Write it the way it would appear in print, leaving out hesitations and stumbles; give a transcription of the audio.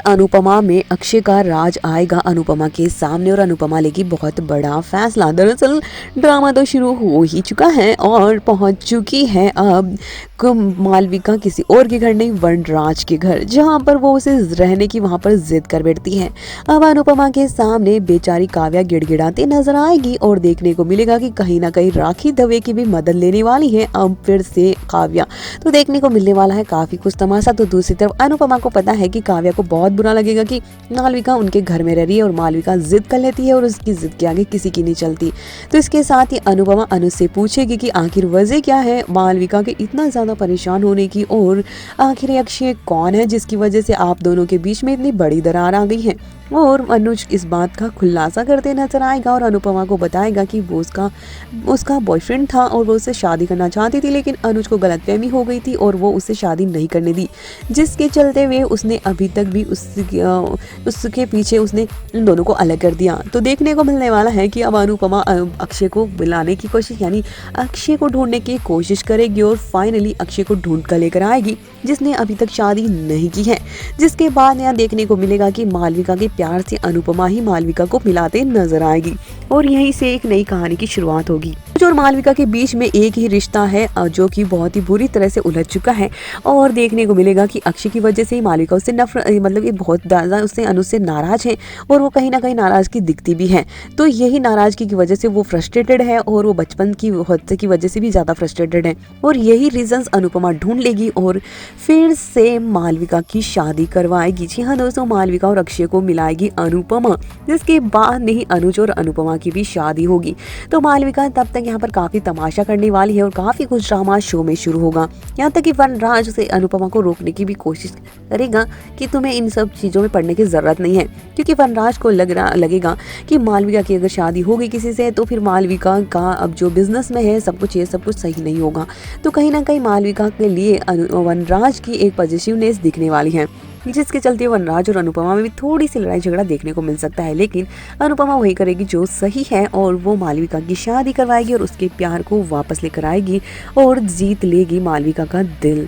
अनुपमा में अक्षय का राज आएगा अनुपमा के सामने और अनुपमा लेगी बहुत बड़ा फैसला। दरअसल ड्रामा तो शुरू हो ही चुका है और पहुंच चुकी है अब मालविका किसी और के घर नहीं वनराज के घर, जहां पर वो उसे रहने की वहां पर जिद कर बैठती है। अब अनुपमा के सामने बेचारी काव्या गिड़गिड़ाती नजर आएगी और देखने को मिलेगा कि कहीं ना कहीं राखी दवे की भी मदद लेने वाली है अब फिर से काव्या। तो देखने को मिलने वाला है काफी कुछ तमाशा। तो दूसरी तरफ अनुपमा को पता है कि काव्या को बहुत बुरा लगेगा कि मालविका उनके घर में रह रही है और मालविका जिद कर लेती है और उसकी जिद के आगे किसी की नहीं चलती। तो इसके साथ ही अनुपमा अनुज से पूछेगी कि आखिर वजह क्या है मालविका के इतना ज्यादा परेशान होने की, और आखिर अक्षय कौन है जिसकी वजह से आप दोनों के बीच में इतनी बड़ी दरार आ गई है। और अनुज इस बात का खुलासा करते नजर आएगा और अनुपमा को बताएगा कि वो उसका बॉयफ्रेंड था और वो उससे शादी करना चाहती थी, लेकिन अनुज को गलतफहमी हो गई थी और वो उससे शादी नहीं करने दी, जिसके चलते हुए उसने अभी तक भी उसके पीछे उसने इन दोनों को अलग कर दिया। तो देखने को मिलने वाला है कि अब अनुपमा अक्षय को बुलाने की कोशिश, यानी अक्षय को ढूंढने की कोशिश करेगी और फाइनली अक्षय को ढूंढ कर लेकर आएगी जिसने अभी तक शादी नहीं की है। जिसके बाद यहाँ देखने को मिलेगा कि मालविका के प्यार से अनुपमा ही मालविका को मिलाते नजर आएगी और यहीं से एक नई कहानी की शुरुआत होगी। और मालविका के बीच में एक ही रिश्ता है जो कि बहुत ही बुरी तरह से उलझ चुका है और देखने को मिलेगा कि अक्षय की वजह से ही मालविका उससे नफरत, मतलब ये बहुत ज्यादा उससे अनुज से नाराज है और वो कहीं ना कहीं नाराजगी दिखती भी है। तो यही नाराजगी की वजह से वो फ्रस्ट्रेटेड है और वो बचपन की हद की वजह से भी ज्यादा फ्रस्ट्रेटेड है और यही रीजंस अनुपमा ढूंढ लेगी और फिर से मालविका की शादी करवाएगी। जी हाँ दोस्तों, मालविका और अक्षय को मिलाएगी अनुपमा, जिसके बाद में ही अनुज और अनुपमा की भी शादी होगी। तो मालविका तब तक यहाँ पर काफी तमाशा करने वाली है और काफी कुछ ड्रामा शो में शुरू होगा, यहाँ तक कि वनराज से अनुपमा को रोकने की भी कोशिश करेगा कि तुम्हें इन सब चीजों में पड़ने की जरूरत नहीं है, क्योंकि वनराज को लगेगा कि मालविका की अगर शादी होगी किसी से तो फिर मालविका का अब जो बिजनेस में है सब कुछ सही नहीं होगा। तो कहीं ना कहीं मालविका के लिए वनराज की एक पॉजिटिवनेस दिखने वाली है, जिसके चलते वनराज और अनुपमा में भी थोड़ी सी लड़ाई झगड़ा देखने को मिल सकता है। लेकिन अनुपमा वही करेगी जो सही है और वो मालविका की शादी करवाएगी और उसके प्यार को वापस लेकर आएगी और जीत लेगी मालविका का दिल।